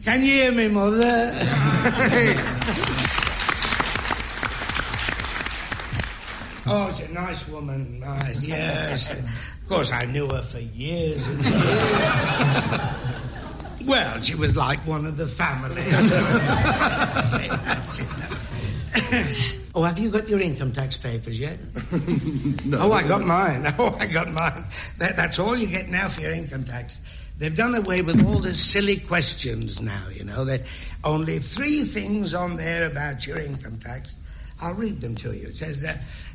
Can you hear me, Mother? Oh, she's a nice woman. Nice, yes. Of course, I knew her for years and years. Well, she was like one of the family. Say that, Oh, have you got your income tax papers yet? No. Oh, I got mine. That's all you get now for your income tax. They've done away with all the silly questions now, you know. There only 3 things on there about your income tax. I'll read them to you. It says,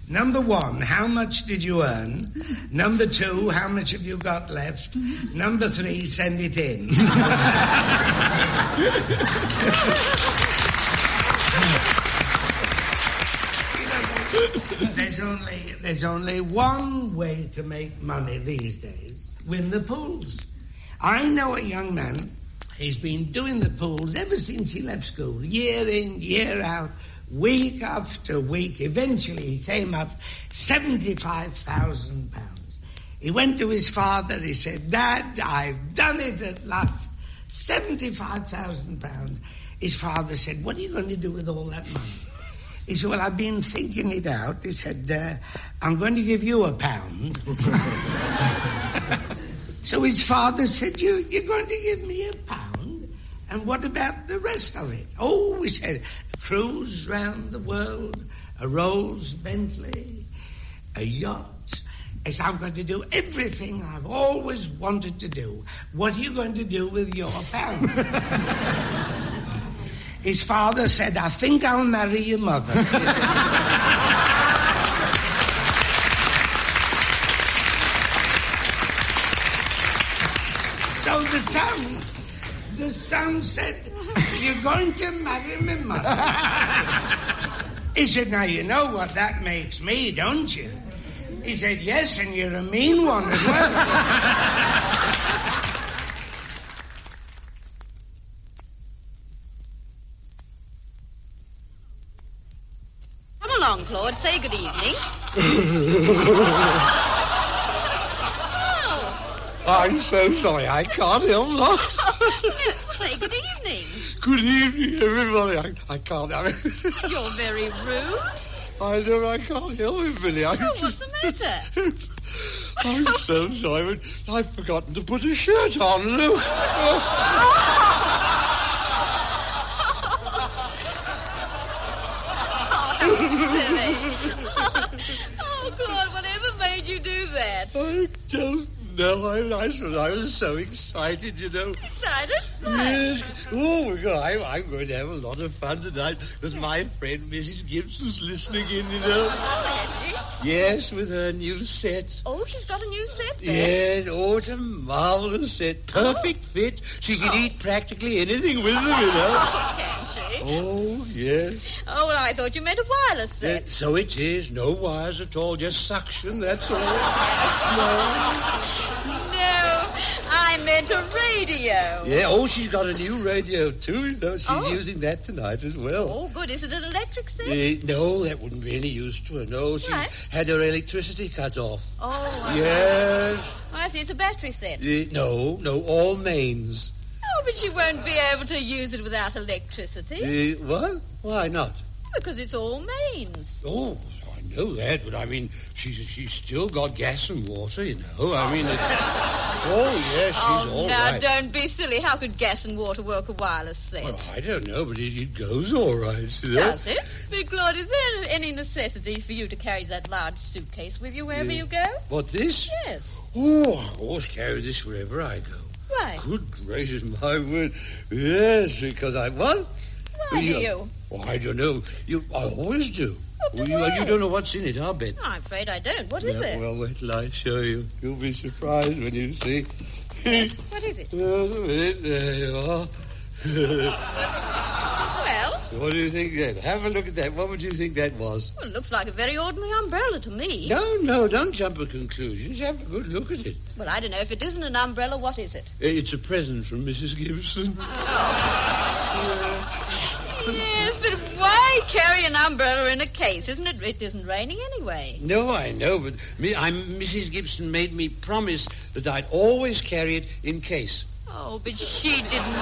number 1, how much did you earn? Number 2, how much have you got left? Number 3, send it in. There's only one way to make money these days. Win the pools. I know a young man, he's been doing the pools ever since he left school, year in, year out, week after week. Eventually he came up £75,000. He went to his father, he said, Dad, I've done it at last, £75,000. His father said, what are you going to do with all that money? He said, well, I've been thinking it out. He said, I'm going to give you £1. So his father said, you're going to give me £1? And what about the rest of it? Oh, he said, a cruise round the world, a Rolls Bentley, a yacht. He said, I'm going to do everything I've always wanted to do. What are you going to do with your £1? His father said, I think I'll marry your mother. So the son said, you're going to marry my mother? He said, now you know what that makes me, don't you? He said, yes, and you're a mean one as well. Come along, Claude, say good evening. I'm so sorry, I can't help laughing. Say good evening. Good evening, everybody. I can't help it. You're very rude. I know, I can't help it, Billy. Oh, what's the matter? I'm so sorry, but I've forgotten to put a shirt on, look. Oh, silly. Oh, Claude, whatever made you do that? I don't know. I was so excited, you know. Excited? Yes. Oh, my God, I'm going to have a lot of fun tonight because my friend Mrs. Gibson's listening in, you know. Oh, has she? Yes, with her new set. Oh, she's got a new set there? Yes, oh, it's a marvellous set. Perfect fit. She can eat practically anything with them, you know. Oh, can she? Oh, yes. Oh, well, I thought you meant a wireless set. So it is. No wires at all. Just suction, that's all. No, I meant a radio. Yeah, oh, she's got a new radio, too. You know, she's Oh. using that tonight as well. Oh, good. Is it an electric set? No, that wouldn't be any use to her. No, she Right. had her electricity cut off. Oh, Yes. I see. It's a battery set. No, all mains. Oh, but she won't be able to use it without electricity. What? Why not? Because it's all mains. Oh, I know that, but I mean, she's still got gas and water, you know. I mean, oh, yes, she's all now, right. don't be silly. How could gas and water work a wireless set? Well, I don't know, but it goes all right, you know. Does it? Big Claude, is there any necessity for you to carry that large suitcase with you wherever you go? What, this? Yes. Oh, I always carry this wherever I go. Why? Good gracious, my word. Yes, because I... What? Why do you? Oh, I don't know. I always do. What do you I? don't know what's in it, I'll bet. I'm afraid I don't. What is it? Well, wait till I show you. You'll be surprised when you see. What is it? Just a minute. There you are. Well? What do you think then? Have a look at that. What would you think that was? Well, it looks like a very ordinary umbrella to me. No, don't jump to conclusions. Have a good look at it. Well, I don't know. If it isn't an umbrella, what is it? It's a present from Mrs. Gibson. Yes, but why carry an umbrella in a case? Isn't it? It isn't raining anyway. No, I know, but Mrs. Gibson made me promise that I'd always carry it in case. Oh, but she didn't.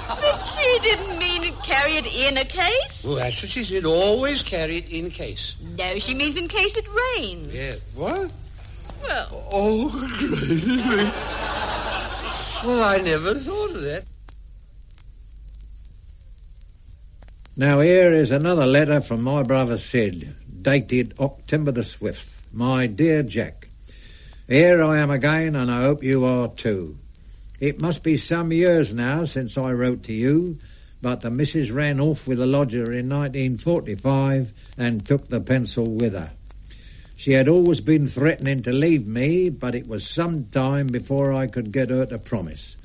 But she didn't mean to carry it in a case. Well, that's what she said. Always carry it in case. No, she means in case it rains. Yeah. What? Well... Oh, great. Well, I never thought of that. Now here is another letter from my brother Sid, dated October the Swift. My dear Jack, here I am again, and I hope you are too. It must be some years now since I wrote to you, but the missus ran off with a lodger in 1945 and took the pencil with her. She had always been threatening to leave me, but it was some time before I could get her to promise.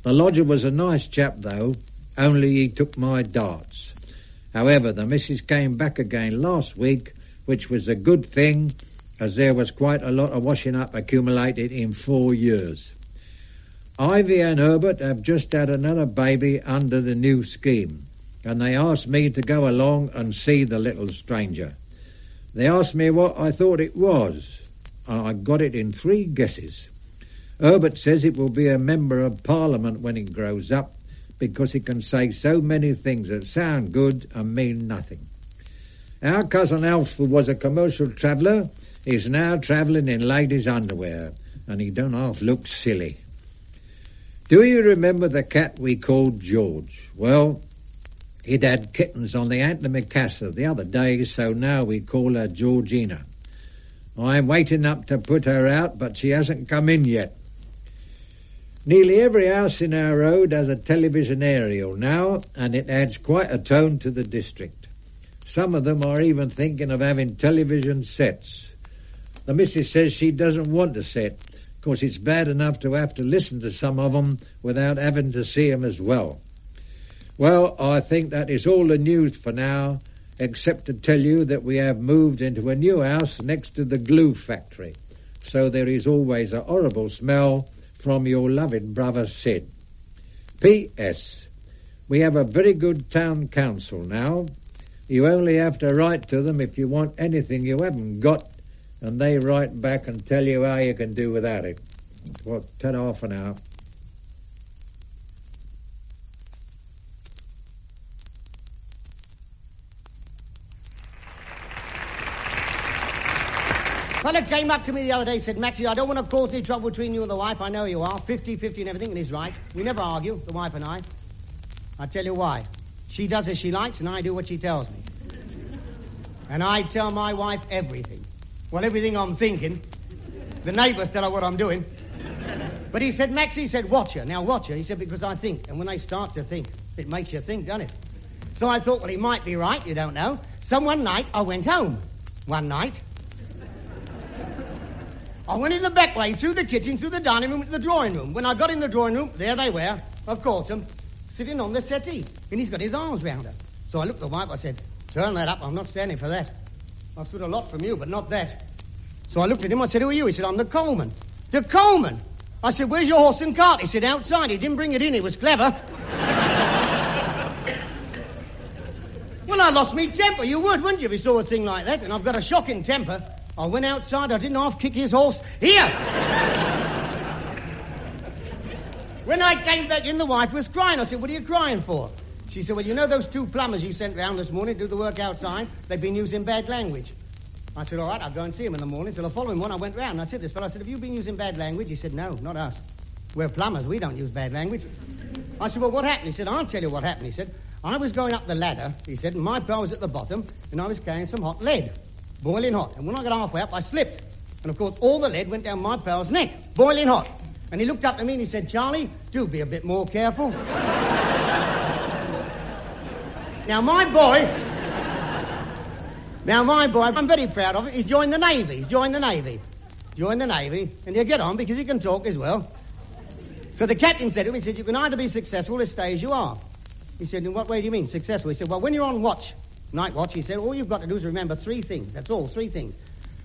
The lodger was a nice chap, though, only he took my darts. However, the missus came back again last week, which was a good thing, as there was quite a lot of washing up accumulated in 4 years. Ivy and Herbert have just had another baby under the new scheme, and they asked me to go along and see the little stranger. They asked me what I thought it was, and I got it in 3 guesses. Herbert says it will be a member of Parliament when it grows up, because he can say so many things that sound good and mean nothing. Our cousin Alf, who was a commercial traveller, is now travelling in ladies' underwear, and he don't half look silly. Do you remember the cat we called George? Well, it had kittens on the antimacassar the other day, so now we call her Georgina. I'm waiting up to put her out, but she hasn't come in yet. Nearly every house in our road has a television aerial now, and it adds quite a tone to the district. Some of them are even thinking of having television sets. The missus says she doesn't want a set, because it's bad enough to have to listen to some of them without having to see them as well. Well, I think that is all the news for now, except to tell you that we have moved into a new house next to the glue factory, so there is always a horrible smell from your loving brother Sid. P.S. We have a very good town council now. You only have to write to them if you want anything you haven't got, and they write back and tell you how you can do without it. Well, ta-da for now. Fella came up to me the other day and said, Maxie, I don't want to cause any trouble between you and the wife. I know you are. 50-50 and everything, and he's right. We never argue, the wife and I. I'll tell you why. She does as she likes, and I do what she tells me. And I tell my wife everything. Well, everything I'm thinking. The neighbours tell her what I'm doing. But he said, Maxie, he said, watch her. Now, watch her. He said, because I think. And when they start to think, it makes you think, doesn't it? So I thought, well, he might be right. You don't know. So one night, I went home. One night. I went in the back way, through the kitchen, through the dining room, to the drawing room. When I got in the drawing room, there they were, of course, sitting on the settee. And he's got his arms round her. So I looked at the wife, I said, turn that up, I'm not standing for that. I've stood a lot from you, but not that. So I looked at him, I said, who are you? He said, I'm the coalman. The coalman? I said, where's your horse and cart? He said, outside. He didn't bring it in, he was clever. Well, I lost me temper. You would, wouldn't you, if you saw a thing like that? And I've got a shocking temper. I went outside, I didn't half kick his horse. Here! When I came back in, the wife was crying. I said, what are you crying for? She said, well, you know those 2 plumbers you sent round this morning to do the work outside? They've been using bad language. I said, all right, I'll go and see them in the morning. So the following one, I went round and I said to this fellow, I said, have you been using bad language? He said, no, not us. We're plumbers, we don't use bad language. I said, well, what happened? He said, I'll tell you what happened. He said, I was going up the ladder, he said, and my pal was at the bottom, and I was carrying some hot lead. Boiling hot. And when I got halfway up, I slipped. And, of course, all the lead went down my pal's neck. Boiling hot. And he looked up at me and he said, Charlie, do be a bit more careful. Now, my boy, I'm very proud of it. He's joined the Navy. Joined the Navy, and he'll get on because he can talk as well. So the captain said to him, he said, you can either be successful or stay as you are. He said, in what way do you mean, successful? He said, well, when you're on watch, night watch, he said, all you've got to do is remember 3 things. That's all, 3 things.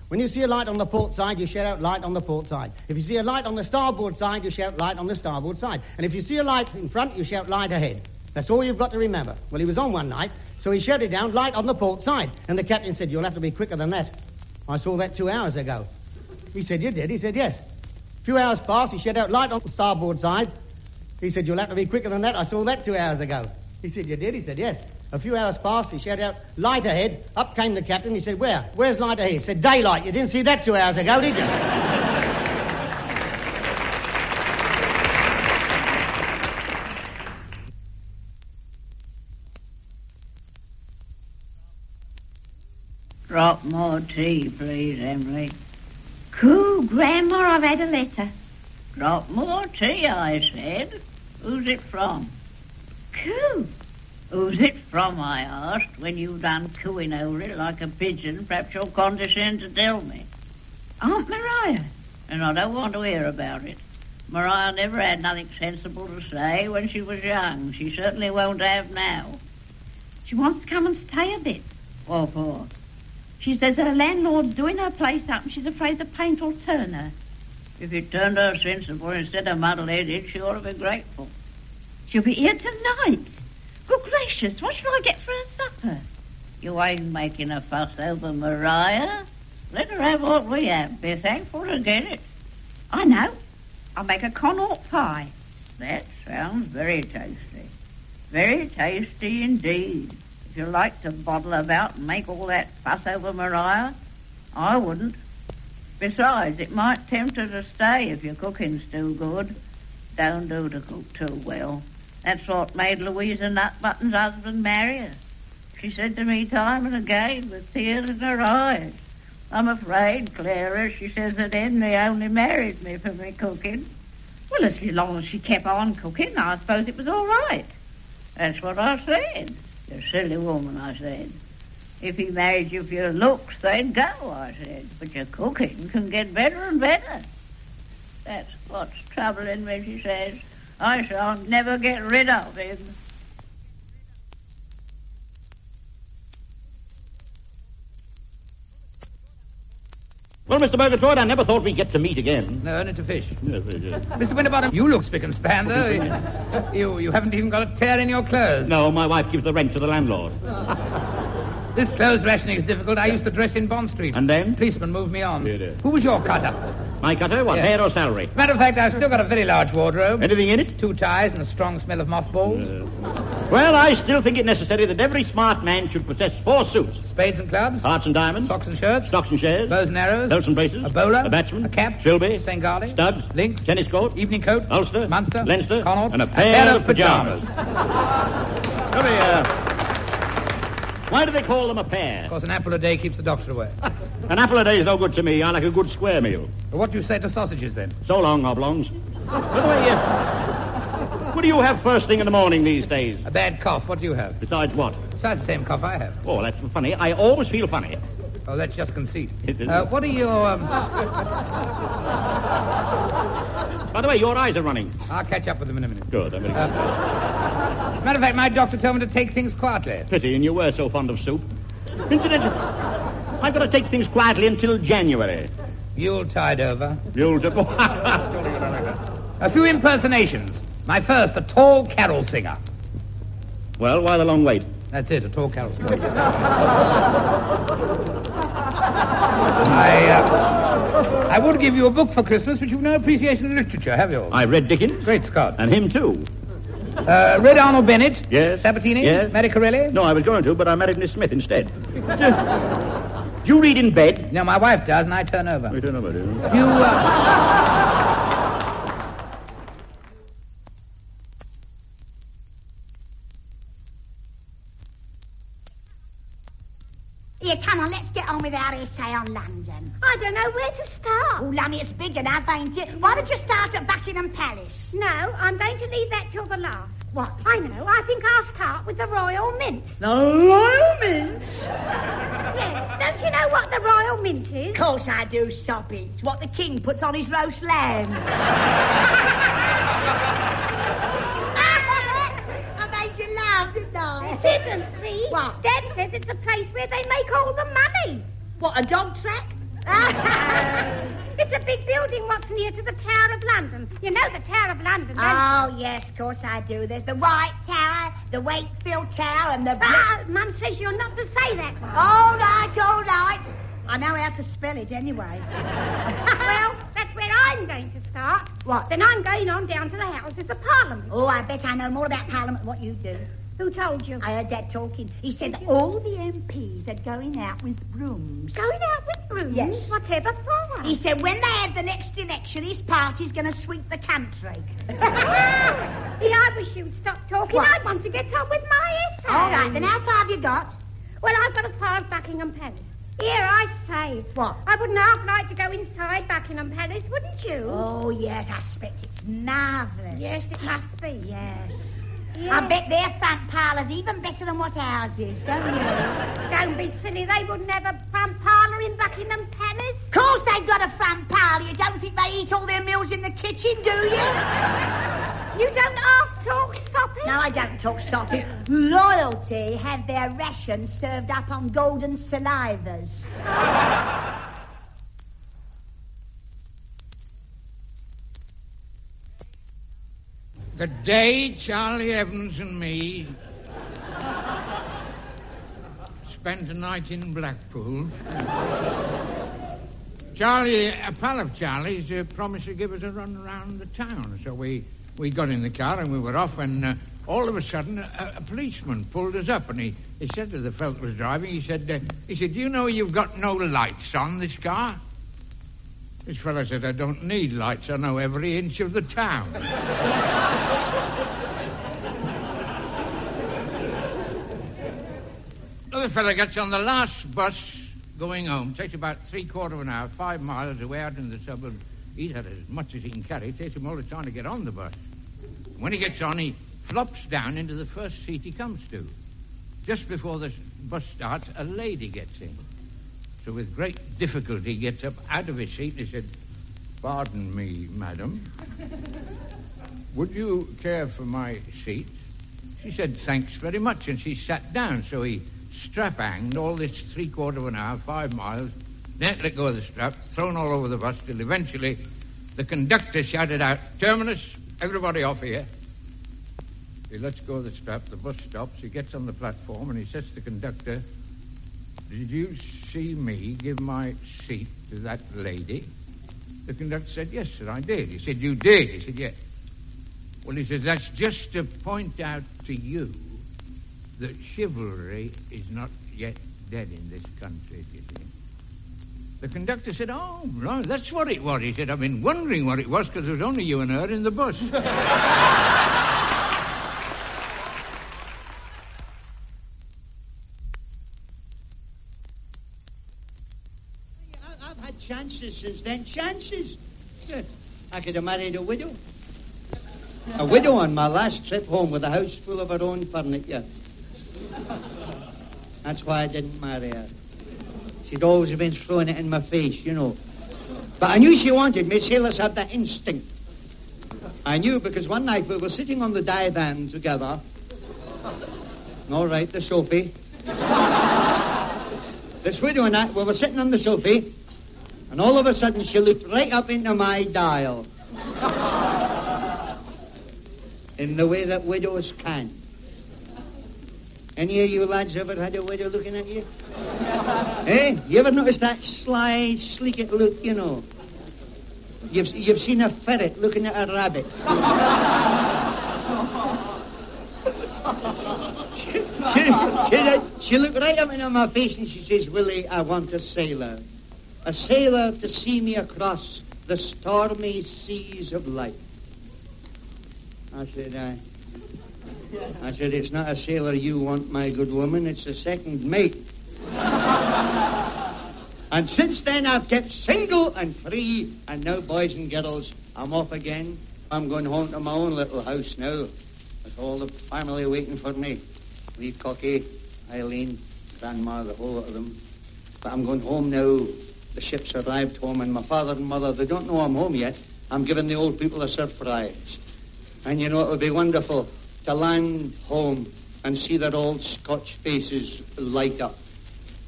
When you see a light on the port side, you shout out light on the port side. If you see a light on the starboard side, you shout light on the starboard side. And if you see a light in front, you shout light ahead. That's all you've got to remember. Well, he was on one night, so he shouted down light on the port side. And the captain said, you'll have to be quicker than that. I saw that 2 hours ago. He said, you did? He said, yes. A few hours passed, he shouted out light on the starboard side. He said, you'll have to be quicker than that. I saw that 2 hours ago. He said, you did? He said, yes. A few hours passed. He shouted out, light ahead. Up came the captain. He said, where? Where's light ahead? He said, daylight. You didn't see that 2 hours ago, did you? Drop more tea, please, Emily. Coo, Grandma, I've had a letter. Drop more tea, I said. Who's it from? Coo. Who's it from, I asked. When you done cooing over it like a pigeon, perhaps you'll condescend to tell me. Aunt Maria. And I don't want to hear about it. Maria never had nothing sensible to say when she was young. She certainly won't have now. She wants to come and stay a bit. What for? She says her landlord's doing her place up and she's afraid the paint will turn her. If it turned her sensible instead of muddle-headed, she ought to be grateful. She'll be here tonight. Good gracious, what shall I get for her supper? You ain't making a fuss over Maria. Let her have what we have. Be thankful to get it. I know. I'll make a Connaught pie. That sounds very tasty. Very tasty indeed. If you like to bottle about and make all that fuss over Maria, I wouldn't. Besides, it might tempt her to stay if your cooking's too good. Don't do to cook too well. That's what made Louisa Nutbutton's husband marry her. She said to me time and again with tears in her eyes, I'm afraid, Clara, she says that Henry only married me for me cooking. Well, as long as she kept on cooking, I suppose it was all right. That's what I said. You silly woman, I said. If he married you for your looks, then go, I said. But your cooking can get better and better. That's what's troubling me, she says. I shall never get rid of him. Well, Mr. Murgatroyd, I never thought we'd get to meet again. No, only to fish. Yes, very good. Mr. Winterbottom, you look spick and span, though. You haven't even got a tear in your clothes. No, my wife gives the rent to the landlord. This clothes rationing is difficult. I used to dress in Bond Street. And then? Policeman moved me on. Dear. Who was your cutter? My cutter? What, hair or salary? Matter of fact, I've still got a very large wardrobe. Anything in it? 2 ties and a strong smell of mothballs. Well, I still think it necessary that every smart man should possess 4 suits. Spades and clubs. Hearts and diamonds. Socks and shirts. Stocks and shares. Bows and arrows. Belts and braces. A bowler. A batsman. A cap. Trilby. Svengali. Studs. Links. Tennis court. Evening coat. Ulster. Munster. Leinster. Connaught. And a pair of pyjamas. pyjamas. Come here. Why do they call them a pair? Of course, an apple a day keeps the doctor away. An apple a day is no good to me. I like a good square meal. Well, what do you say to sausages, then? So long, oblongs. By the way, what do you have first thing in the morning these days? A bad cough. What do you have? Besides what? Besides the same cough I have. Oh, that's funny. I always feel funny. Oh, that's just conceit. It is. What are your... By the way, your eyes are running. I'll catch up with them in a minute. Good. I'm very good. As a matter of fact, my doctor told me to take things quietly. Pity, and you were so fond of soup. Incidentally, I've got to take things quietly until January. Yuletide over. Yuletide. A few impersonations. My first, a tall carol singer. Well, why the long wait? That's it, a tall carol singer. I would give you a book for Christmas, but you've no appreciation of literature, have you? I read Dickens. Great Scott. And him, too. Read Arnold Bennett? Yes. Sabatini? Yes. Mary Corelli? No, I was going to, but I married Miss Smith instead. Do you read in bed? No, my wife does, and I turn over. You turn over, do you? Here, come on, let's get on with our essay on London. I don't know where to start. Oh, Lummy, it's big enough, ain't it? Why don't you start at Buckingham Palace? No, I'm going to leave that till the last. What? I know. I think I'll start with the Royal Mint. The Royal Mint? Yes. Don't you know what the Royal Mint is? Of course I do, Soppy. It's what the king puts on his roast lamb. I made you laugh, didn't I? You didn't, see? What? Dad says it's a place where they make all the money. What, a dog track? It's a big building what's near to the Tower of London. You know the Tower of London, don't you? Oh, yes, of course I do. There's the White Tower, the Wakefield Tower, and the... Mum says you're not to say that one. All right, all right. I know how to spell it anyway. Well, that's where I I'm going to start, What? then I'm going on down to the Houses of Parliament. Oh, I bet I know more about Parliament than what you do. Who told you? I heard Dad talking. He said that all the MPs are going out with brooms. Going out with brooms? Yes. Whatever for? He said when they have the next election, his party's going to sweep the country. See, I wish you'd stop talking. What? I want to get on with my essay. All right, then how far have you got? Well, I've got as far as Buckingham Palace. Here, I say. What? I wouldn't half like to go inside Buckingham Palace, wouldn't you? Oh, yes, I expect it's marvellous. Yes, it must be. Yes. Yes. I bet their front parlour's even better than what ours is, don't you? Don't be silly. They wouldn't have a front parlour in Buckingham Palace. Of course they've got a front parlour. You don't think they eat all their meals in the kitchen, do you? You don't half talk soppy? No, I don't talk soppy. Loyalty have their rations served up on golden salivas. The day Charlie Evans and me spent a night in Blackpool, Charlie, a pal of Charlie's, promised to give us a run around the town. So we got in the car and we were off, and all of a sudden a policeman pulled us up, and he said to the fellow who was driving, he said, do you know you've got no lights on this car? This fellow said, I don't need lights, I know every inch of the town. Another fellow gets on the last bus going home, takes about 3/4 of an hour, 5 miles away out in the suburbs. He's had as much as he can carry. It takes him all the time to get on the bus. When he gets on, he flops down into the first seat he comes to. Just before the bus starts, a lady gets in. So with great difficulty, he gets up out of his seat and he said, "Pardon me, madam. Would you care for my seat?" She said, "Thanks very much," and she sat down. So he strap-hanged all this 3/4 of an hour, 5 miles, then let go of the strap, thrown all over the bus, till eventually the conductor shouted out, "Terminus, everybody off here." He lets go of the strap, the bus stops, he gets on the platform, and he says to the conductor, "Did you see me give my seat to that lady?" The conductor said, "Yes, sir, I did." He said, "You did?" He said, "Yes." Well, he said, "That's just to point out to you that chivalry is not yet dead in this country, you see." The conductor said, "Oh, right, that's what it was." He said, "I've been wondering what it was because there was only you and her in the bus." I've had chances since then. Chances. Good. I could have married a widow. A widow on my last trip home with a house full of her own furniture. That's why I didn't marry her. She'd always been throwing it in my face, you know. But I knew she wanted me. Sailors have that instinct. I knew because one night we were sitting on the divan together. All right, the sofa. This widow and I, we were sitting on the sofa, and all of a sudden she looked right up into my dial. In the way that widows can. Any of you lads ever had a widow looking at you? Eh? You ever noticed that sly, sleek look, you know? You've seen a ferret looking at a rabbit. She looked right up into my face and she says, "Willie, I want a sailor. A sailor to see me across the stormy seas of life." I said, "It's not a sailor you want, my good woman. It's a second mate." And since then I've kept single and free, and now, boys and girls, I'm off again. I'm going home to my own little house now. With all the family waiting for me. Lee Cocky, Eileen, Grandma, the whole lot of them. But I'm going home now. The ship's arrived home, and my father and mother, they don't know I'm home yet. I'm giving the old people a surprise. And you know, it'll be wonderful to land home and see their old Scotch faces light up.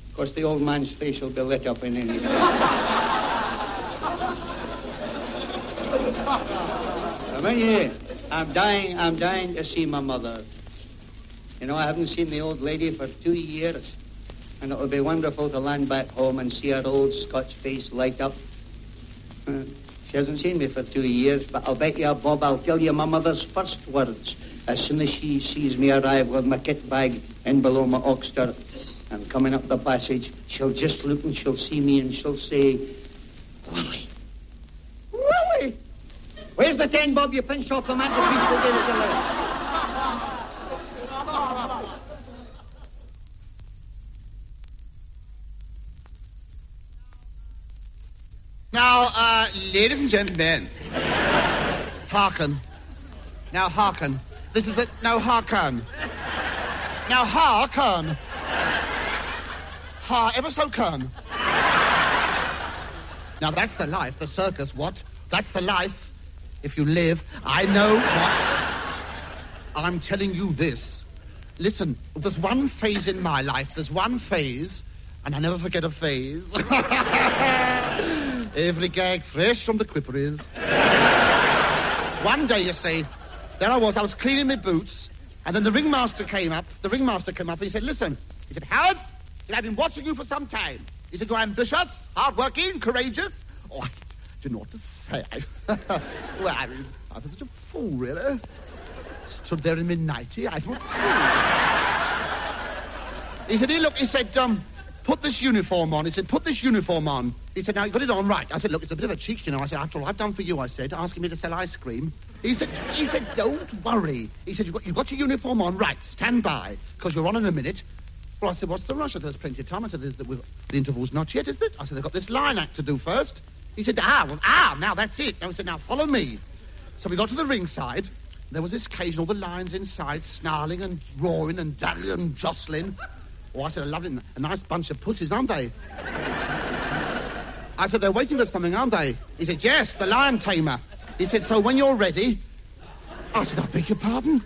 Of course, the old man's face will be lit up in any day. I'm dying to see my mother. You know, I haven't seen the old lady for 2 years. And it'll be wonderful to land back home and see her old Scotch face light up. She hasn't seen me for 2 years, but I'll bet you, Bob, I'll tell you my mother's first words. As soon as she sees me arrive with my kit bag in below my oxter and coming up the passage, she'll just look and she'll see me and she'll say, Willie. Willie! Where's the 10 bob you pinched off the mantelpiece to get it to live? Now, ladies and gentlemen, hearken. Now, hearken. This is it. Now, hearken. Now, hearken. Ever so can. Now, that's the life, the circus, what? That's the life. If you live, I know what. I'm telling you this. Listen, there's one phase in my life. There's one phase, and I never forget a phase. Every gag fresh from the quipperies. One day, you see, there I was cleaning my boots, and then the ringmaster came up. And he said, listen. He said, Howard, I've been watching you for some time. He said, you're ambitious, hard-working, courageous. Oh, I don't know what to say. Well, I was such a fool, really. Stood there in my nightie. I thought, He said, hey, look, he said, put this uniform on. He said, put this uniform on. He said, now, you got it on right. I said, look, it's a bit of a cheek, you know. I said, after all I've done for you, I said, asking me to sell ice cream. He said, don't worry. He said, you've got your uniform on right. Stand by, because you're on in a minute. Well, I said, what's the rush? I said, there's plenty of time. I said, the interval's not yet, is it? I said, they've got this line act to do first. He said, now that's it. I said, now follow me. So we got to the ringside. There was this cage and all the lions inside, snarling and roaring and daggling and jostling. Oh, I said, I love it. A nice bunch of pussies, aren't they? I said, they're waiting for something, aren't they? He said, yes, the lion tamer. He said, so when you're ready... I said, I beg your pardon?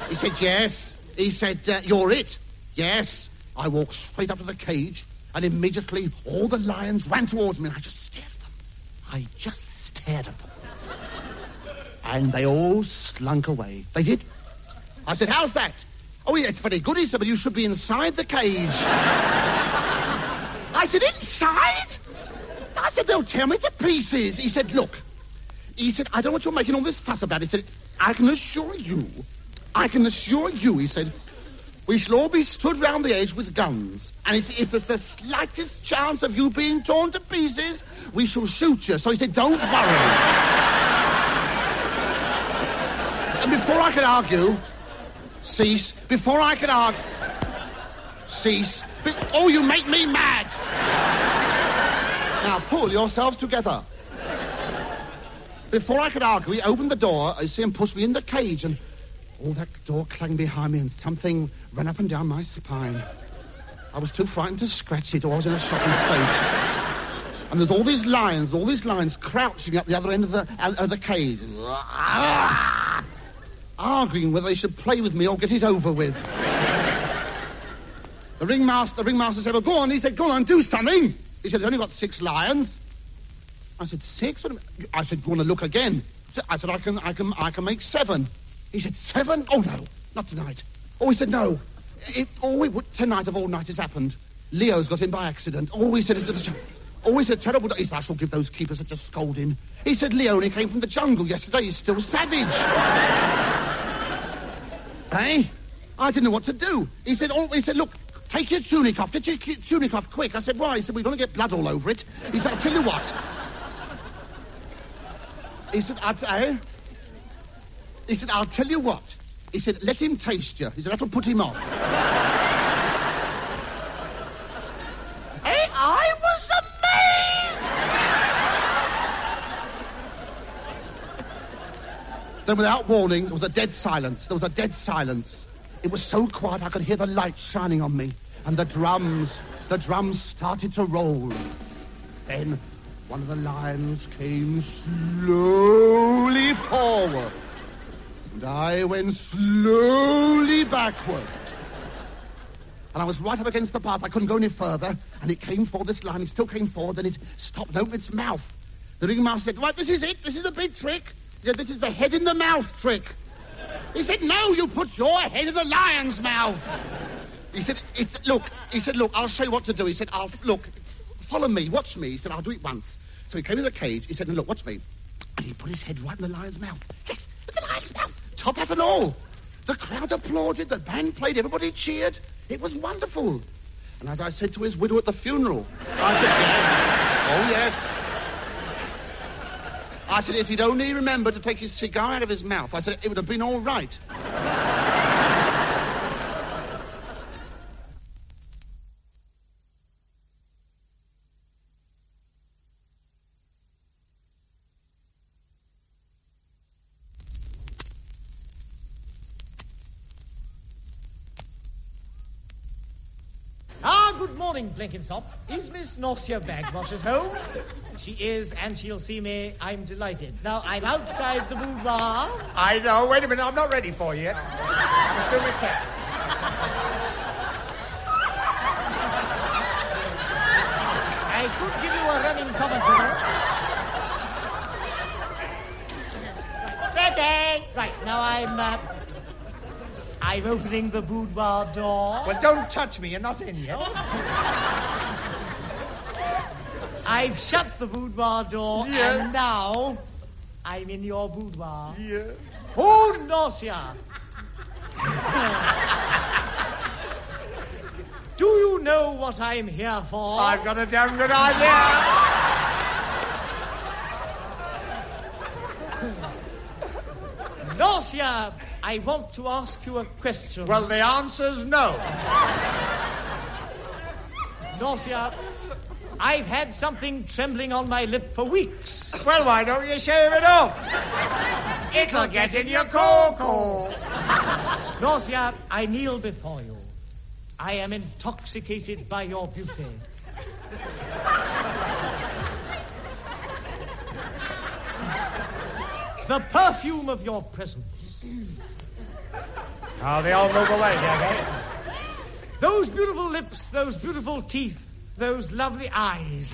He said, yes. He said, you're it. Yes. I walked straight up to the cage, and immediately all the lions ran towards me, and I just stared at them. And they all slunk away. They did. I said, how's that? Oh, yeah, it's very good, he said, but you should be inside the cage. I said, inside? I said, they'll tear me to pieces. He said, look. He said, I don't want you making all this fuss about it. He said, I can assure you, he said, we shall all be stood round the edge with guns. And if there's the slightest chance of you being torn to pieces, we shall shoot you. So he said, don't worry. And before I could argue... Cease. Before I could argue... Cease. Oh, you make me mad! Now, pull yourselves together. Before I could argue, he opened the door, I see him push me in the cage, and... Oh, that door clanged behind me, and something ran up and down my spine. I was too frightened to scratch it, or I was in a shocking state. And there's all these lions crouching at the other end of the cage. Arguing whether they should play with me or get it over with. The ringmaster said, well, go on. He said, go on, do something. He said, there's only got 6 lions. I said, 6? I said, go on and look again. I said, I can make 7. He said, 7? Oh, no, not tonight. Oh, he said, no. Tonight of all nights has happened. Leo's got in by accident. Oh, he said, it's a terrible day. He said, I shall give those keepers such a scolding. He said, Leo only came from the jungle yesterday. He's still savage. Hey? I didn't know what to do. He said, look, take your tunic off. Get your tunic off quick. I said, why? He said, we're going to get blood all over it. He said, I'll tell you what. He said, I'll tell you what. He said, let him taste you. He said, that'll put him off. Hey, I was amazed! Then without warning, there was a dead silence. It was so quiet I could hear the light shining on me. And the drums started to roll. Then one of the lions came slowly forward. And I went slowly backward. And I was right up against the bars. I couldn't go any further. And it came forward, this lion. It still came forward. Then it stopped and opened its mouth. The ringmaster said, right, this is it. This is the big trick. He said, this is the head in the mouth trick. He said, no, you put your head in the lion's mouth. He said, look, I'll show you what to do. He said, look, follow me, watch me. He said, I'll do it once. So he came in the cage. He said, "Now look, watch me." And he put his head right in the lion's mouth. Yes, in the lion's mouth. Top hat and all. The crowd applauded. The band played. Everybody cheered. It was wonderful. And as I said to his widow at the funeral, I said, yes. Oh, yes. I said, if he'd only remembered to take his cigar out of his mouth, I said, it would have been all right. Good morning, Blenkinsop. Is Miss Norcia Bagwash at home? She is, and she'll see me. I'm delighted. Now, I'm outside the boudoir. I know. Wait a minute. I'm not ready for you yet. Just do my check. I could give you a running commentary. Ready? Right, now I'm opening the boudoir door. Well, don't touch me. You're not in yet. I've shut the boudoir door, and now I'm in your boudoir. Yeah. Oh, Norcia. Do you know what I'm here for? I've got a damn good idea. Norcia, I want to ask you a question. Well, the answer's no. Norcia, I've had something trembling on my lip for weeks. Well, why don't you shave it off? It'll get in your cocoa. Norcia, I kneel before you. I am intoxicated by your beauty. The perfume of your presence. Oh, they all move away, okay? Those beautiful lips, those beautiful teeth, those lovely eyes.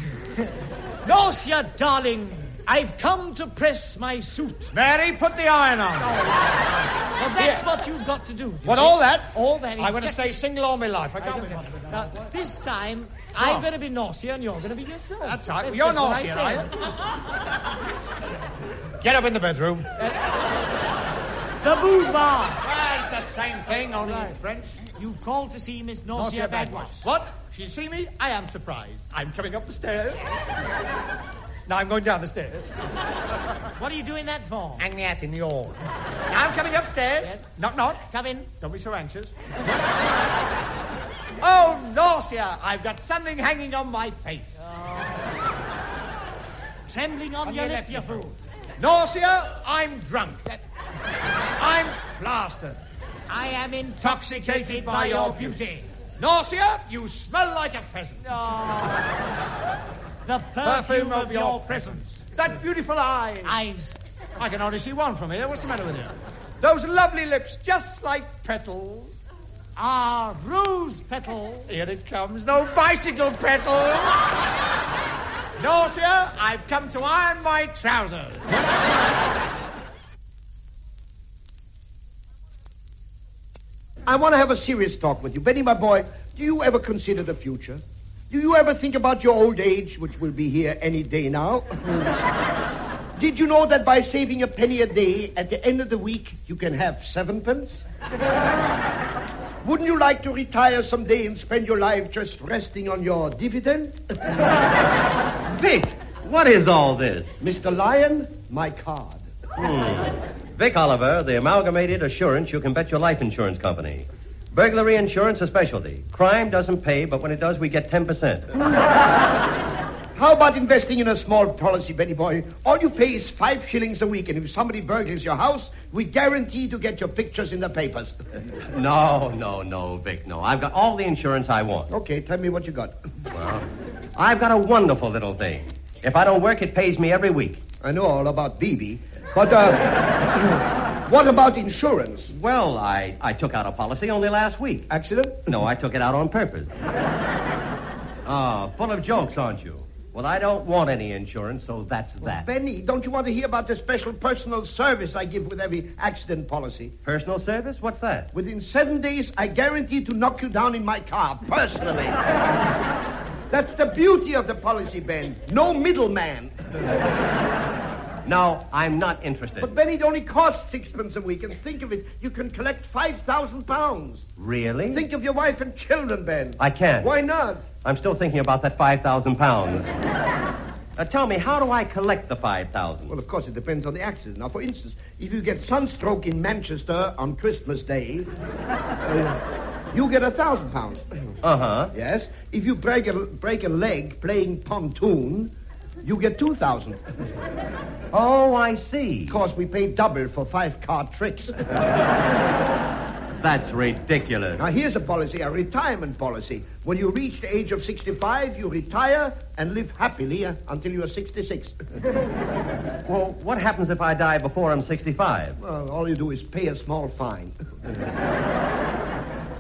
Norcia, darling, I've come to press my suit. Mary, put the iron on. Well, that's what you've got to do. What, all that? All that. I want to stay single all my life. I can't. Now, this time, I'm going to be Norcia and you're going to be yourself. That's right. Well, you're Norcia, are you? Get up in the bedroom. The boudoir. Well, it's the same thing, only in French. You called to see Miss Norcia Bagwash. What? She'll see me? I am surprised. I'm coming up the stairs. Now I'm going down the stairs. What are you doing that for? Hang the hat in the hall. Now I'm coming upstairs. Yes. Knock, knock. Come in. Don't be so anxious. Oh, Norcia, I've got something hanging on my face. Trembling on your lip, you fool. Norcia, I'm drunk. I'm plastered. I am intoxicated by your beauty. Norcia, you smell like a pheasant. The perfume of your presence. That beautiful eyes. I can only see one from here. What's the matter with you? Those lovely lips, just like petals. Ah, rose petals. Here it comes. No bicycle petals. Norcia, I've come to iron my trousers. I want to have a serious talk with you. Benny, my boy, do you ever consider the future? Do you ever think about your old age, which will be here any day now? Did you know that by saving a penny a day, at the end of the week, you can have 7 pence? Wouldn't you like to retire someday and spend your life just resting on your dividend? Vic, what is all this? Mr. Lyon, my card. Vic Oliver, the Amalgamated Assurance You Can Bet Your Life Insurance Company. Burglary insurance a specialty. Crime doesn't pay, but when it does, we get 10%. How about investing in a small policy, Benny boy? All you pay is 5 shillings a week, and if somebody burglaries your house, we guarantee to get your pictures in the papers. No, Vic, no. I've got all the insurance I want. Okay, tell me what you got. Well, I've got a wonderful little thing. If I don't work, it pays me every week. I know all about BB, but, what about insurance? Well, I took out a policy only last week. Accident? No, I took it out on purpose. Full of jokes, aren't you? Well, I don't want any insurance, so that's that. Benny, don't you want to hear about the special personal service I give with every accident policy? Personal service? What's that? Within 7 days, I guarantee to knock you down in my car, personally. That's the beauty of the policy, Ben. No middleman. No, I'm not interested. But, Benny, it only costs sixpence a week, and think of it, you can collect £5,000. Really? Think of your wife and children, Ben. I can't. Why not? I'm still thinking about that £5,000. Tell me, how do I collect the $5,000? Well, of course, it depends on the accident. Now, for instance, if you get sunstroke in Manchester on Christmas Day, you get £1,000. Uh-huh. Yes. If you break a leg playing pontoon, you get 2,000. Oh, I see. Of course, we pay double for 5-card tricks. That's ridiculous. Now, here's a policy, a retirement policy. When you reach the age of 65, you retire and live happily until you are 66. Well, what happens if I die before I'm 65? Well, all you do is pay a small fine.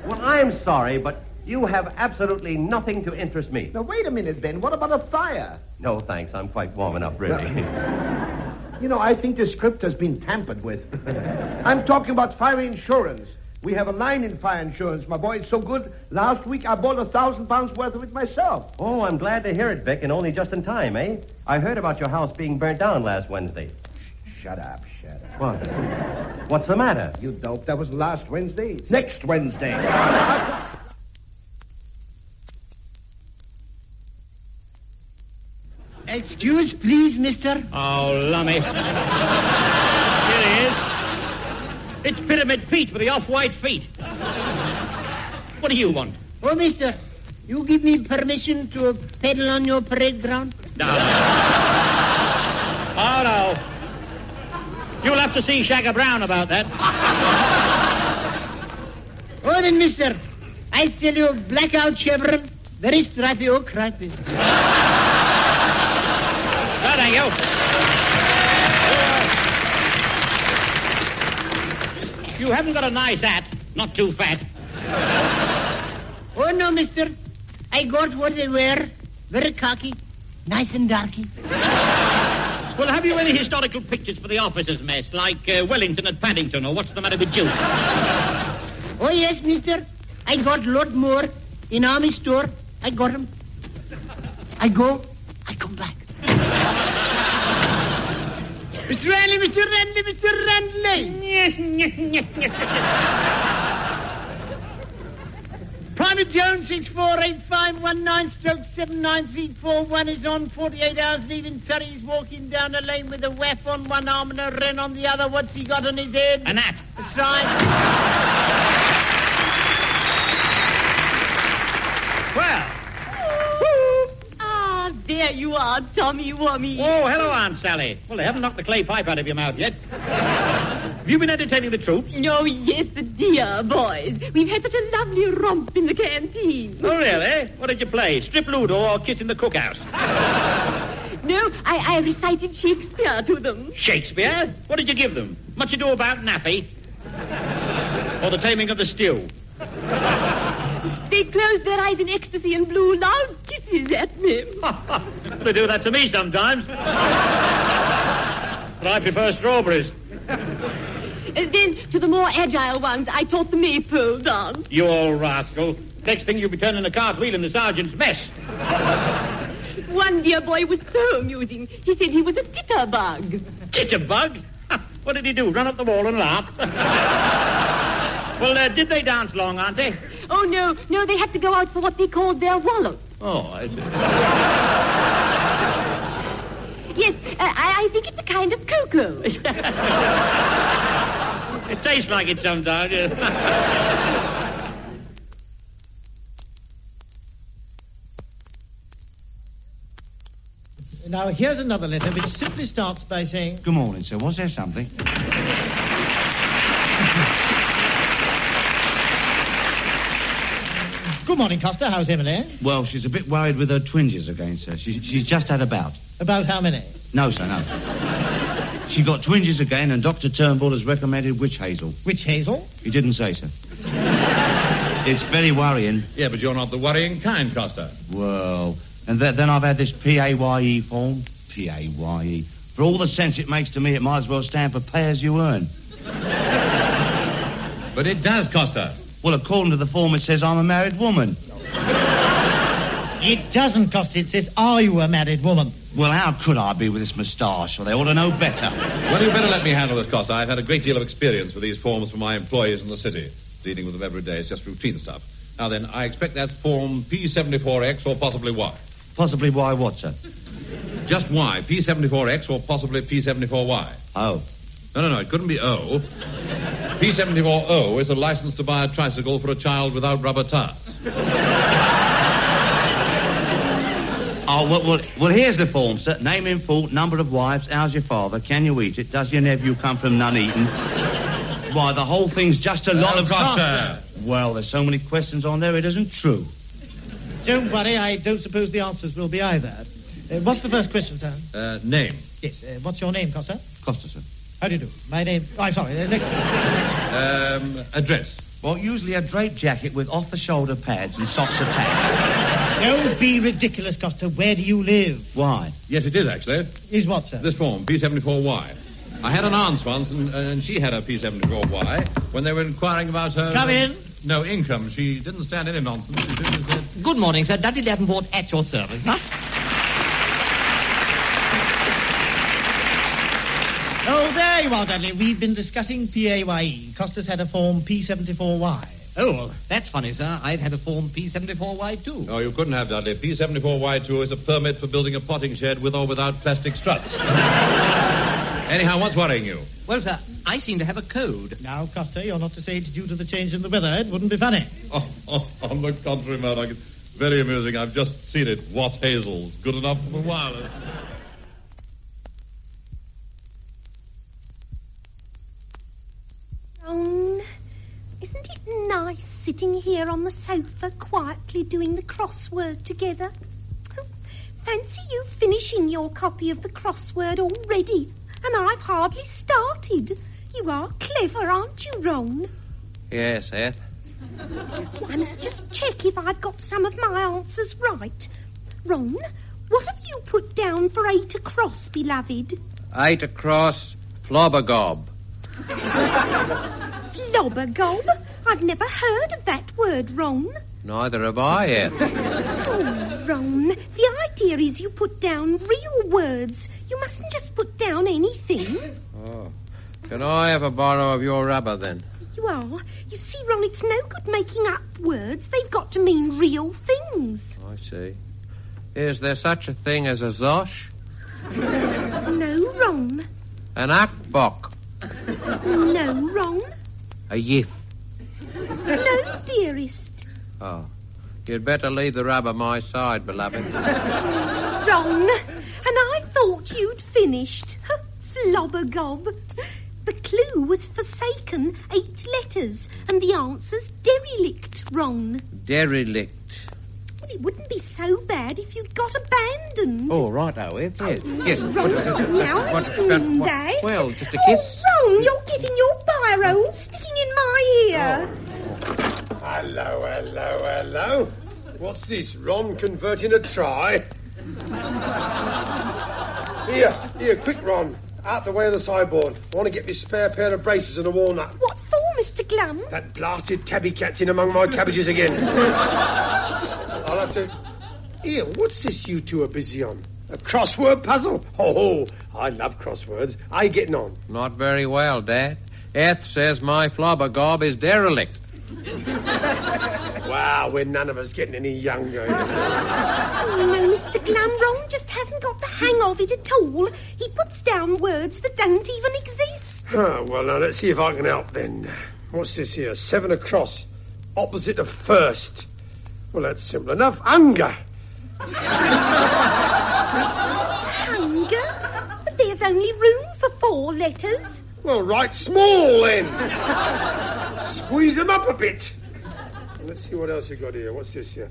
Well, I'm sorry, but you have absolutely nothing to interest me. Now, wait a minute, Ben. What about a fire? No, thanks. I'm quite warm enough, really. You know, I think the script has been tampered with. I'm talking about fire insurance. We have a line in fire insurance, my boy. It's so good. Last week, I bought £1,000 worth of it myself. Oh, I'm glad to hear it, Vic, and only just in time, eh? I heard about your house being burnt down last Wednesday. Shut up. What? What's the matter? You dope. That was last Wednesday. It's next Wednesday. Excuse, please, mister. Oh, lummy. Here he is. It's Pyramid Pete with the off-white feet. What do you want? Oh, mister, you give me permission to pedal on your parade ground? No. Oh, no. You'll have to see Shagger Brown about that. Oh, then, mister, I tell you, blackout chevron, very stripy, oh, cripey. No, thank you. You haven't got a nice hat, not too fat. Oh, no, mister. I got what they wear. Very cocky. Nice and darky. Well, have you any historical pictures for the officers' mess, like Wellington at Paddington, or What's the Matter with You? Oh, yes, mister. I got lot more in army store. I got them. I go, I come back. Mr. Randy, Mr. Randy, Mr. Randy. Private Jones, 648519-79341 is on 48 hours leaving Surrey. He's walking down the lane with a waff on one arm and a wren on the other. What's he got on his head? An hat. That's right. Well. Ah, there you are, Tommy Wummy. Oh, hello, Aunt Sally. Well, they haven't knocked the clay pipe out of your mouth yet. Have you been entertaining the troops? Oh, yes, dear boys. We've had such a lovely romp in the canteen. Oh, really? What did you play? Strip Ludo or Kiss in the Cookhouse? No, I recited Shakespeare to them. Shakespeare? What did you give them? Much Ado About Nappy? Or The Taming of the Stew? They closed their eyes in ecstasy and blew loud kisses at me. They do that to me sometimes. But I prefer strawberries. Then, to the more agile ones, I taught the maypole dance. You old rascal. Next thing you'll be turning a cartwheel in the sergeant's mess. One dear boy was so amusing. He said he was a titterbug. Titterbug? What did he do, run up the wall and laugh? Well, did they dance long, Auntie? Oh, no, they had to go out for what they called their wallop. Oh, I see. Yes, I think it's a kind of cocoa. It tastes like it sometimes. Now, here's another letter which simply starts by saying... Good morning, sir. Was there something? Good morning, Costa. How's Emily? Well, she's a bit worried with her twinges again, sir. She's just had a bout. About how many? No, sir, no. She got twinges again, and Dr. Turnbull has recommended witch hazel. Witch hazel? He didn't say, sir. It's very worrying. Yeah, but you're not the worrying kind, Costa. Well, and then I've had this PAYE form. PAYE. For all the sense it makes to me, it might as well stand for pay as you earn. But it does, Costa. Well, according to the form, it says I'm a married woman. It doesn't, Costa. It says, are you a married woman? Well, how could I be with this moustache? Well, they ought to know better. Well, you better let me handle this, Costa. I've had a great deal of experience with these forms from my employees in the city. Dealing with them every day is just routine stuff. Now then, I expect that's form P74X or possibly Y. Possibly Y what, sir? Just Y. P74X or possibly P74Y. Oh. No, it couldn't be O. P74O is a license to buy a tricycle for a child without rubber tires. Oh, well, here's the form, sir. Name in full, number of wives, how's your father, can you eat it, does your nephew come from Nuneaton? Why, the whole thing's just a lot of... Costa! Well, there's so many questions on there, it isn't true. Don't worry, I don't suppose the answers will be either. What's the first question, sir? Name. Yes, what's your name, Costa? Costa, sir. How do you do? My name... Oh, I'm sorry. Address. Well, usually a draped jacket with off-the-shoulder pads and socks attached. Don't be ridiculous, Costa. Where do you live? Why? Yes, it is, actually. Is what, sir? This form, P74Y. I had an aunt once, and she had a P74Y when they were inquiring about her... Come in. No, income. She didn't stand any nonsense. She simply said... Good morning, sir. Dudley Davenport at your service, huh? Oh, there you are, Dudley. We've been discussing PAYE. Costa's had a form P74Y. Oh, well, that's funny, sir. I've had a form P74Y, too. No, you couldn't have, Dudley. P74Y2 is a permit for building a potting shed with or without plastic struts. Anyhow, what's worrying you? Well, sir, I seem to have a code. Now, Costa, you're not to say it's due to the change in the weather. It wouldn't be funny. Oh, on the contrary, Murdoch. It's very amusing. I've just seen it. What hazels. Good enough for the wireless. Isn't it nice sitting here on the sofa quietly doing the crossword together? Oh, fancy you finishing your copy of the crossword already, and I've hardly started. You are clever, aren't you, Ron? Yes, Eth. Well, I must just check if I've got some of my answers right. Ron, what have you put down for 8 across, beloved? 8 across, flobbergob. Flobbergob? I've never heard of that word, Ron. Neither have I yet. Oh, Ron, the idea is you put down real words. You mustn't just put down anything. Oh. Can I have a borrow of your rubber, then? You are. You see, Ron, it's no good making up words. They've got to mean real things. I see. Is there such a thing as a zosh? No, Ron. An akbok? No, Ron. A yif? No, dearest. Oh. You'd better leave the rubber my side, beloved. Ron, and I thought you'd finished. Flobbergob. The clue was forsaken, 8 letters, and the answer's derelict, Ron. Derelict. Well, it wouldn't be so bad if you'd got abandoned. Oh, right-o, Eth, yes. Yes. Ron, now I didn't mean that. Well, just a kiss. Oh, Ron, you're getting your biro sticking in my ear. Hello. What's this, Ron converting a try? Here, quick, Ron. Out the way of the sideboard. I want to get me spare pair of braces and a walnut. What for, Mr. Glum? That blasted tabby cat's in among my cabbages again. I'll have to... Here, what's this you two are busy on? A crossword puzzle? Oh, I love crosswords. How you getting on? Not very well, Dad. Eth says my flobbergob is derelict. Wow, we're none of us getting any younger. Oh, no, Mr. Glum, Ron just hasn't got the hang of it at all. He puts down words that don't even exist. Oh, well, now, let's see if I can help, then. What's this here? 7 across. Opposite of first. Well, that's simple enough. Hunger. Hunger? But there's only room for 4 letters. Well, write small, then. Squeeze them up a bit. Let's see what else you got here. What's this here?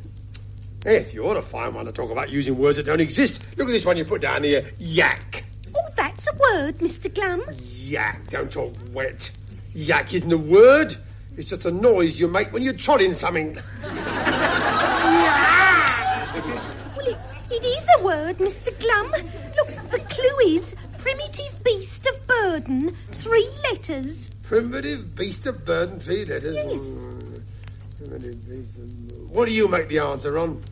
Eth, you ought to find one to talk about using words that don't exist. Look at this one you put down here. Yak. Oh, that's a word, Mr. Glum. Yak. Don't talk wet. Yak isn't a word. It's just a noise you make when you're trodding something. Well, it is a word, Mr. Glum. Look, the clue is primitive beast of burden, 3 letters. Primitive beast of burden, 3 letters? Yes. What do you make the answer, Ron?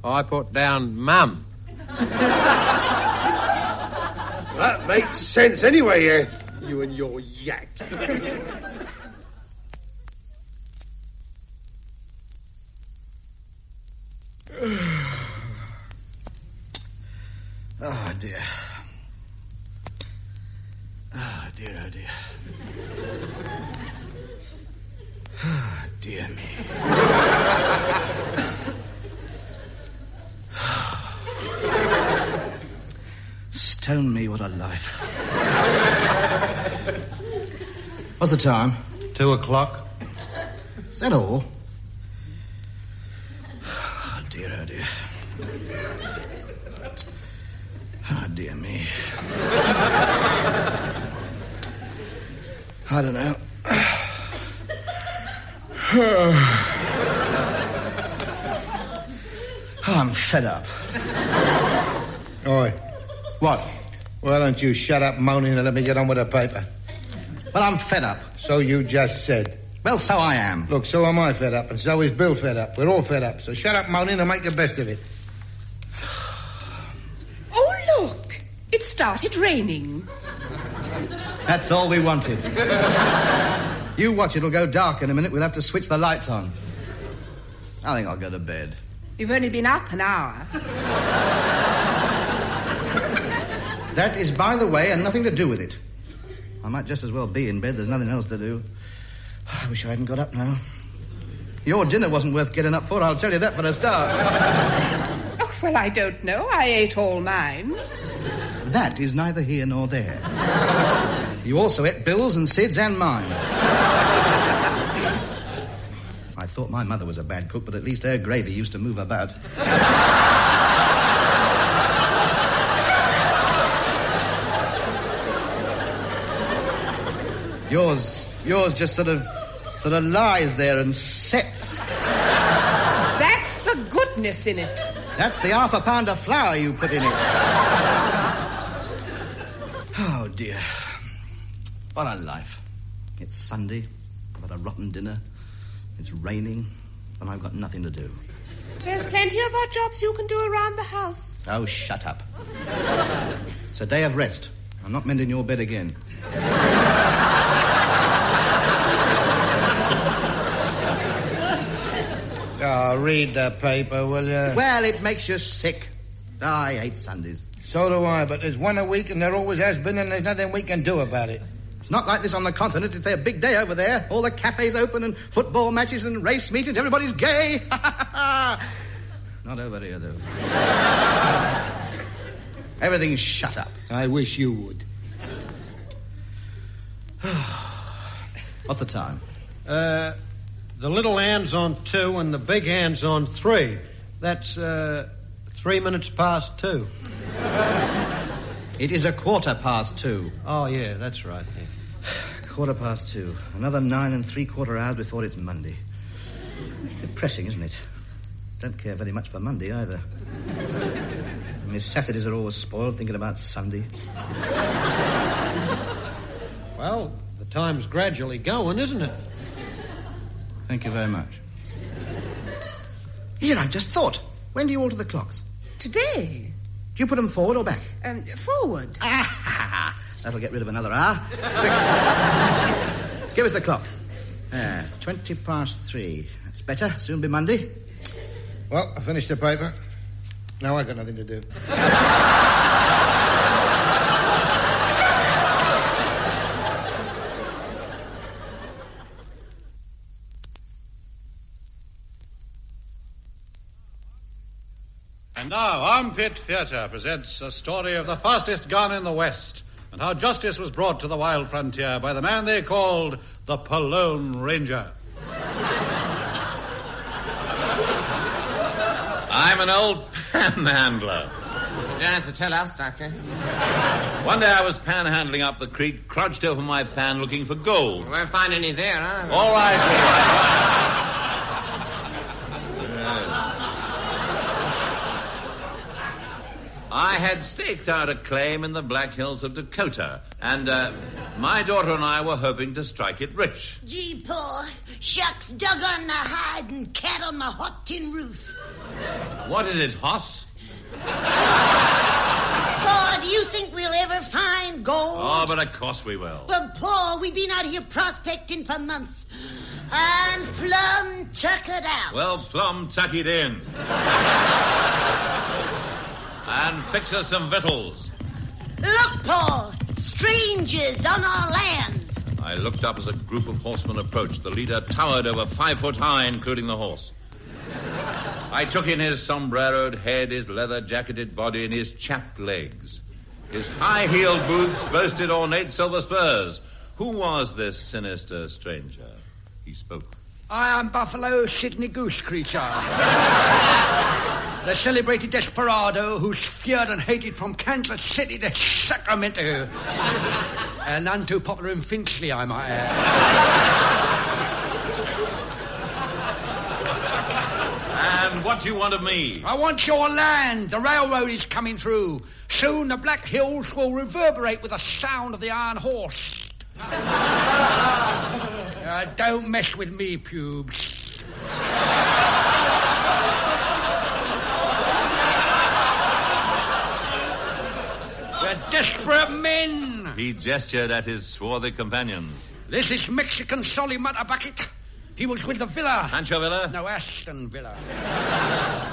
I put down mum. That makes sense anyway, Eth. You and your yak. Oh, dear. Oh, dear, oh, dear. Oh, dear me. Stone me, what a life. What's the time? 2 o'clock. Is that all? Oh, dear, oh, dear. Oh, dear me. I don't know. I'm fed up. Oi. What? Why don't you shut up moaning and let me get on with the paper? Well, I'm fed up. So you just said. Well, so I am. Look, so am I fed up, and so is Bill fed up. We're all fed up, so shut up moaning and make the best of it. Oh, look. It started raining. That's all we wanted. You watch, it'll go dark in a minute. We'll have to switch the lights on. I think I'll go to bed. You've only been up an hour. That is, by the way, and nothing to do with it. I might just as well be in bed. There's nothing else to do. I wish I hadn't got up now. Your dinner wasn't worth getting up for, I'll tell you that for a start. Oh, well, I don't know. I ate all mine. That is neither here nor there. You also ate Bill's and Sid's and mine. I thought my mother was a bad cook, but at least her gravy used to move about. Yours just sort of lies there and sets. That's the goodness in it. That's the half a pound of flour you put in it. Oh, dear. What a life. It's Sunday. I've had a rotten dinner. It's raining. And I've got nothing to do. There's plenty of odd jobs you can do around the house. Oh, shut up. It's a day of rest. I'm not mending your bed again. Oh, read the paper, will you? Well, it makes you sick. I hate Sundays. So do I, but there's one a week and there always has been and there's nothing we can do about it. It's not like this on the continent. It's their big day over there. All the cafes open and football matches and race meetings. Everybody's gay. Not over here, though. Everything's shut up. I wish you would. What's the time? The little hand's on 2 and the big hand's on 3. That's 3 minutes past 2. It is 2:15. Oh, yeah, that's right. Yeah. 2:15. Another 9 3/4 hours before it's Monday. Depressing, isn't it? Don't care very much for Monday, either. My Saturdays are always spoiled thinking about Sunday. Well, the time's gradually going, isn't it? Thank you very much. Here, I've just thought. When do you alter the clocks? Today. Do you put them forward or back? Forward. That'll get rid of another hour. Give us the clock. 3:20. That's better. Soon be Monday. Well, I finished the paper. Now I've got nothing to do. And now, Armpit Theatre presents a story of the fastest gun in the West and how justice was brought to the wild frontier by the man they called the Palone Ranger. I'm an old panhandler. You don't have to tell us, Doctor. One day I was panhandling up the creek, crouched over my pan looking for gold. We won't find any there, huh? All right. I had staked out a claim in the Black Hills of Dakota, and my daughter and I were hoping to strike it rich. Gee, poor shucks, dug on the hide and cat on my hot tin roof. What is it, Hoss? Paul, do you think we'll ever find gold? Oh, but of course we will. But, Paul, we've been out here prospecting for months. I'm plumb tuckered out. Well, plumb tuck it in. And fix us some victuals. Look, Paul, strangers on our land. I looked up as a group of horsemen approached. The leader towered over 5 foot high, including the horse. I took in his sombreroed head, his leather-jacketed body, and his chapped legs. His high-heeled boots boasted ornate silver spurs. Who was this sinister stranger? He spoke. I am Buffalo Sidney Goose Creature. The celebrated desperado who's feared and hated from Kansas City to Sacramento. And none too popular in Finchley, I might add. And what do you want of me? I want your land. The railroad is coming through. Soon the Black Hills will reverberate with the sound of the iron horse. Don't mess with me, pubes. We're desperate men. He gestured at his swarthy companions. This is Mexican Solly Bucket. He was with the Villa. Pancho Villa? No, Aston Villa.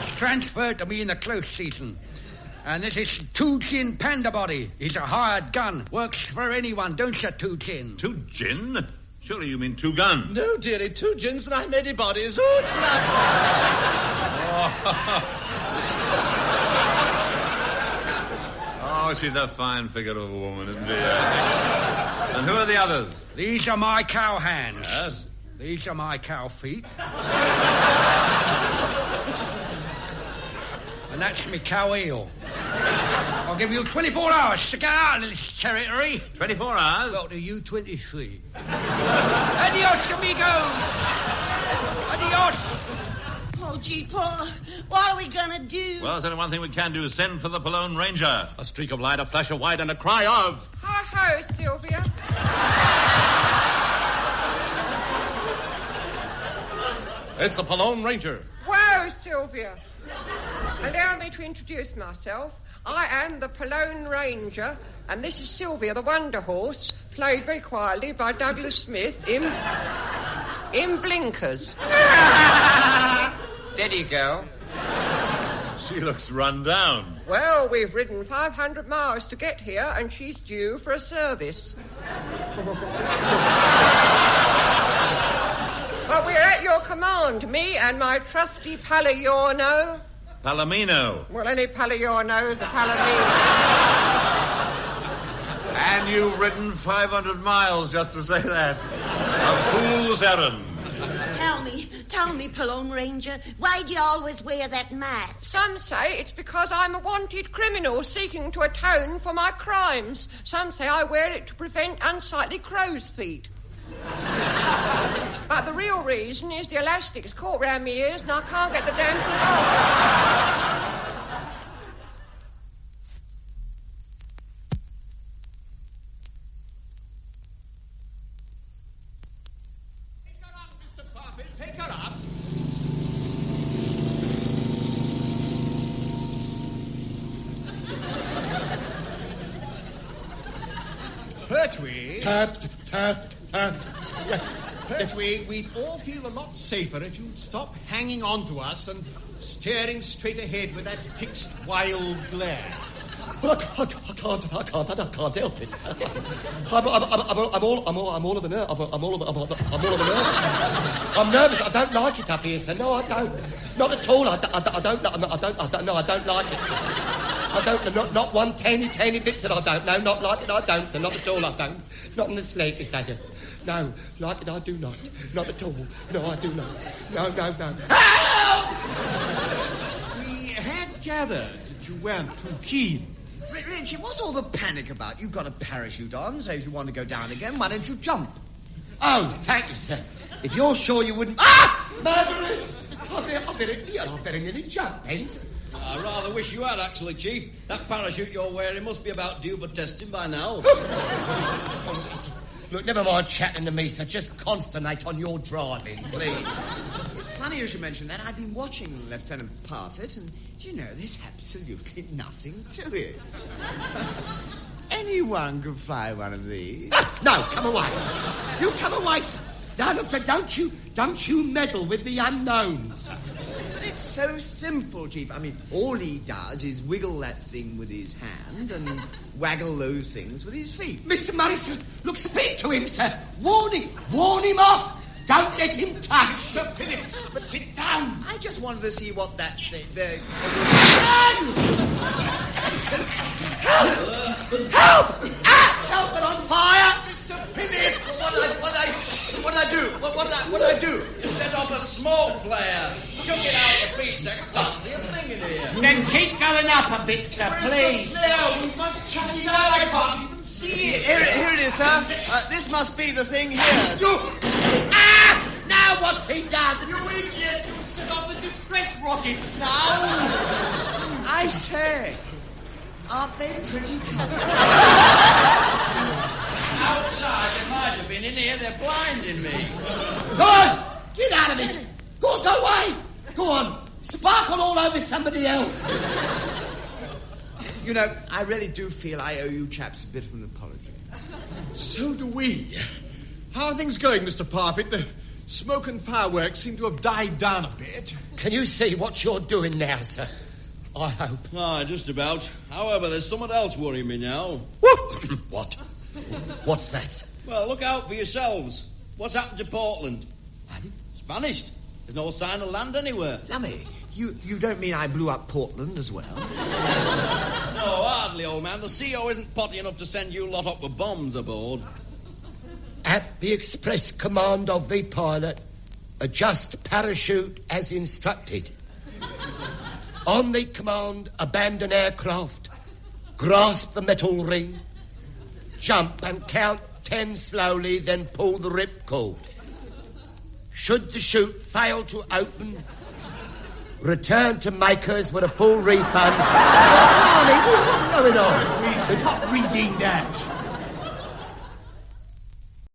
He's transferred to me in the close season. And this is Two Gin Panda Body. He's a hired gun. Works for anyone, don't you, Two Gin? Two Gin? Surely you mean two guns. No, dearie, 2 gins and I'm anybody's. Oh, she's a fine figure of a woman, isn't she? And who are the others? These are my cow hands. Yes? These are my cow feet. And that's me cow eel. I'll give you 24 hours to get out of this territory. 24 hours? Well, to you, 23. Adios, amigos. Adios. Oh, gee, Paul, what are we gonna do? Well, there's only one thing we can do. Send for the Palone Ranger. A streak of light, a flash of white, and a cry of... Ho-ho, Sylvia. It's the Palone Ranger. Whoa, Sylvia. Allow me to introduce myself. I am the Palone Ranger, and this is Sylvia, the Wonder Horse, played very quietly by Douglas Smith in Blinkers. Steady, girl. She looks run down. Well, we've ridden 500 miles to get here, and she's due for a service. But we're at your command, me and my trusty Paliorno. Palomino. Well, any Paliorno's a Palomino. And you've ridden 500 miles just to say that. A fool's errand. Tell me, Palone Ranger, why do you always wear that mask? Some say it's because I'm a wanted criminal seeking to atone for my crimes. Some say I wear it to prevent unsightly crow's feet. But the real reason is the elastic's caught round my ears and I can't get the damn thing off. Take her up. Pertwee. Pertwee, we'd all feel a lot safer if you'd stop hanging on to us and staring straight ahead with that fixed, wild glare. Well, I can't help it, sir. I'm all of a nerve. I'm all of a nervous. I'm nervous. I don't like it up here, sir. No, I don't. Not at all. I don't like it, sir. I don't. Not one tiny bit that I don't. No, not like it. I don't, sir. Not at all. I don't. Not in the slightest, I don't. No, like it. I do not. Not at all. No, I do not. No. Help! We had gathered that you weren't too keen. Richie, what's all the panic about? You've got a parachute on, so if you want to go down again, why don't you jump? Oh, thank you, sir. If you're sure you wouldn't... Ah! Murderers! I better nearly jump, then, sir. I rather wish you had, actually, Chief. That parachute you're wearing must be about due for testing by now. Look, never mind chatting to me, sir. Just consternate on your driving, please. It's funny you should mention that. I've been watching Lieutenant Parfitt, and do you know, there's absolutely nothing to it. Anyone could fly one of these. No, come away. You come away, sir. Now, look, don't you meddle with the unknowns. But it's so simple, Chief. I mean, all he does is wiggle that thing with his hand and waggle those things with his feet. Mr. Morrison, look, speak to him, sir. Warn him off. Don't let him touch. Sir Phillips, sit down. I just wanted to see what that thing... Help! Help it on fire! Mr. Phillips! What did I do? You set off a smoke flare. Chuck it out the pizza. Can't see a thing in here. Then keep going up a bit, sir, please. We must chuck it out. I can't even see it. Here it is, sir. This must be the thing here. Now what's he done? You idiot! You set off the distress rockets now. I say, aren't they pretty clever? Outside, they might have been. In here, they're blinding me. Go on! Get out of it! Go away! Go on! Sparkle all over somebody else! You know, I really do feel I owe you chaps a bit of an apology. So do we. How are things going, Mr. Parfitt? The smoke and fireworks seem to have died down a bit. Can you see what you're doing now, sir? I hope. Ah, just about. However, there's something else worrying me now. What? What's that? Well, look out for yourselves. What's happened to Portland? It's vanished. There's no sign of land anywhere. Lummy, you don't mean I blew up Portland as well? No, hardly, old man. The CO isn't potty enough to send you lot up with bombs aboard. At the express command of the pilot, adjust parachute as instructed. On the command, abandon aircraft, grasp the metal ring, jump and count 10 slowly, then pull the ripcord. Should the chute fail to open, return to makers with a full refund. What's going on? Please stop reading that.